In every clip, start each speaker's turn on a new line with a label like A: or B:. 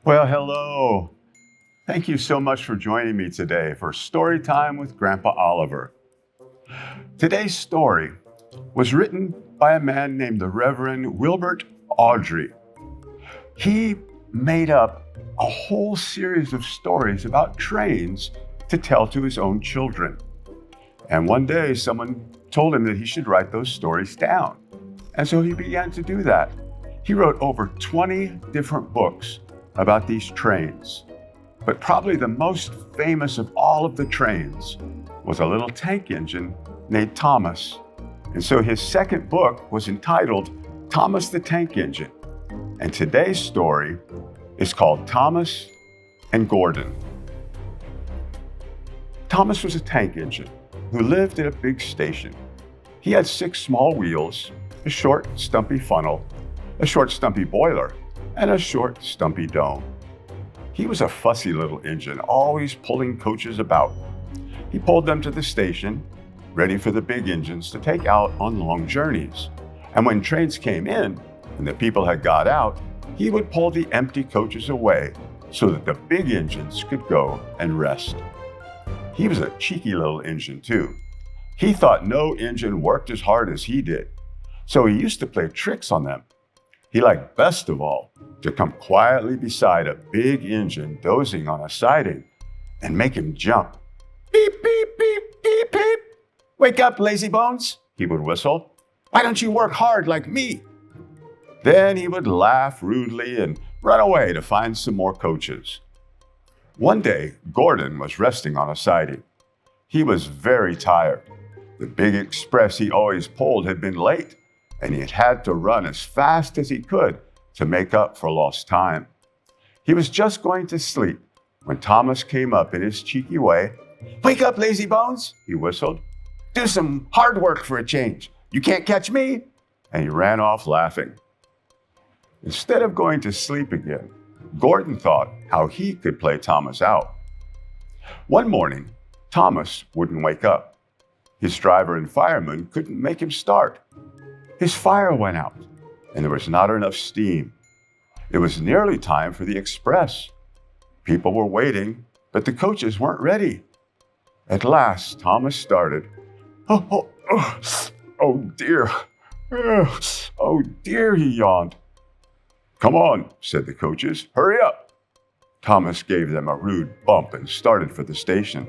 A: Well, hello. Thank you so much for joining me today for Storytime with Grandpa Oliver. Today's story was written by a man named the Reverend Wilbert Audrey. He made up a whole series of stories about trains to tell to his own children. And one day someone told him that he should write those stories down. And so he began to do that. He wrote over 20 different books about these trains. But probably the most famous of all of the trains was a little tank engine named Thomas. And so his second book was entitled Thomas the Tank Engine. And today's story is called Thomas and Gordon. Thomas was a tank engine who lived at a big station. He had 6 small wheels, a short, stumpy funnel, a short, stumpy boiler, and a short, stumpy dome. He was a fussy little engine, always pulling coaches about. He pulled them to the station, ready for the big engines to take out on long journeys. And when trains came in and the people had got out, he would pull the empty coaches away so that the big engines could go and rest. He was a cheeky little engine too. He thought no engine worked as hard as he did, so he used to play tricks on them. He liked best of all to come quietly beside a big engine dozing on a siding and make him jump. Beep, beep, beep, beep, beep. Wake up, lazy bones, he would whistle. Why don't you work hard like me? Then he would laugh rudely and run away to find some more coaches. One day, Gordon was resting on a siding. He was very tired. The big express he always pulled had been late, and he had to run as fast as he could to make up for lost time. He was just going to sleep when Thomas came up in his cheeky way. Wake up, lazy bones, he whistled. Do some hard work for a change. You can't catch me. And he ran off laughing. Instead of going to sleep again, Gordon thought how he could play Thomas out. One morning, Thomas wouldn't wake up. His driver and fireman couldn't make him start. His fire went out, and there was not enough steam. It was nearly time for the express. People were waiting, but the coaches weren't ready. At last, Thomas started. Oh dear. Oh dear, he yawned. Come on, said the coaches. Hurry up. Thomas gave them a rude bump and started for the station.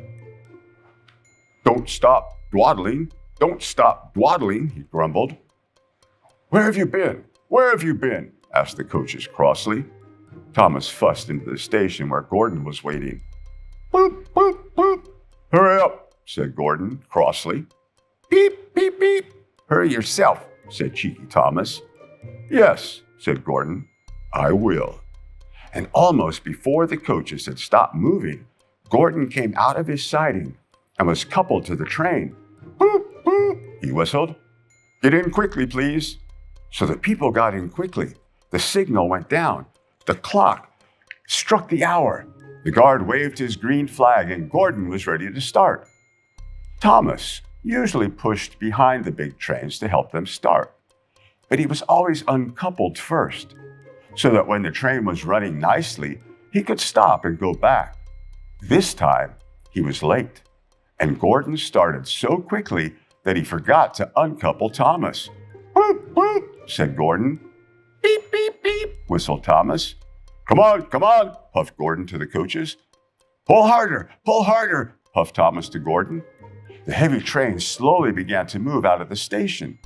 A: Don't stop dawdling. Don't stop dawdling, he grumbled. Where have you been? Where have you been? Asked the coaches crossly. Thomas fussed into the station where Gordon was waiting. Boop, boop, boop. Hurry up, said Gordon crossly. Beep, beep, beep. Hurry yourself, said cheeky Thomas. Yes, said Gordon, I will. And almost before the coaches had stopped moving, Gordon came out of his siding and was coupled to the train. Boop, boop, he whistled. Get in quickly, please. So the people got in quickly. The signal went down. The clock struck the hour. The guard waved his green flag and Gordon was ready to start. Thomas usually pushed behind the big trains to help them start, but he was always uncoupled first, so that when the train was running nicely, he could stop and go back. This time, he was late, and Gordon started so quickly that he forgot to uncouple Thomas. Whoop, whoop, said Gordon. Beep, beep, beep, whistled Thomas. Come on, puffed Gordon to the coaches. Pull harder, puffed Thomas to Gordon. The heavy train slowly began to move out of the station.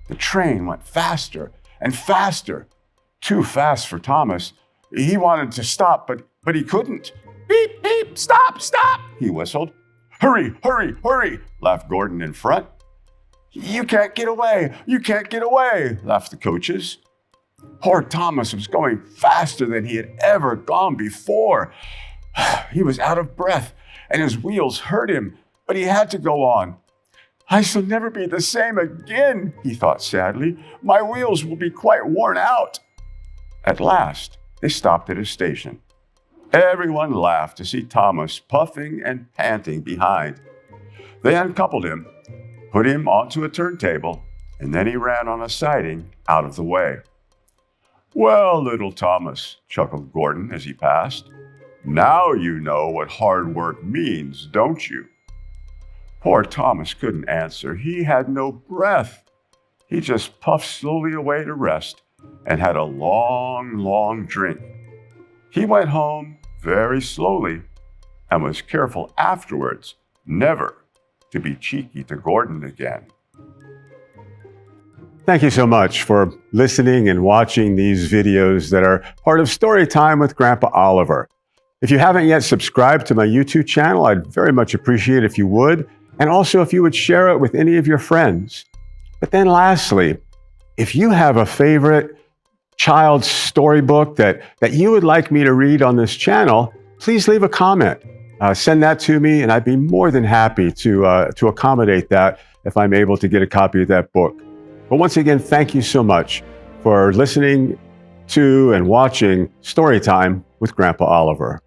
A: The train went faster and faster. Too fast for Thomas. He wanted to stop, but he couldn't. Beep, beep, stop, he whistled. Hurry, laughed Gordon in front. You can't get away, laughed the coaches. Poor Thomas was going faster than he had ever gone before. He was out of breath, and his wheels hurt him, but he had to go on. I shall never be the same again, he thought sadly. My wheels will be quite worn out. At last, they stopped at a station. Everyone laughed to see Thomas puffing and panting behind. They uncoupled him, put him onto a turntable, and then he ran on a siding out of the way. "Well, little Thomas," chuckled Gordon as he passed, "now you know what hard work means, don't you?" Poor Thomas couldn't answer. He had no breath. He just puffed slowly away to rest and had a long, long drink. He went home very slowly and was careful afterwards never to be cheeky to Gordon again. Thank you so much for listening and watching these videos that are part of Storytime with Grandpa Oliver. If you haven't yet subscribed to my YouTube channel, I'd very much appreciate it if you would, and also if you would share it with any of your friends. But then lastly, if you have a favorite child's storybook that you would like me to read on this channel, please leave a comment. Send that to me, and I'd be more than happy to accommodate that if I'm able to get a copy of that book. But once again, thank you so much for listening to and watching Storytime with Grandpa Oliver.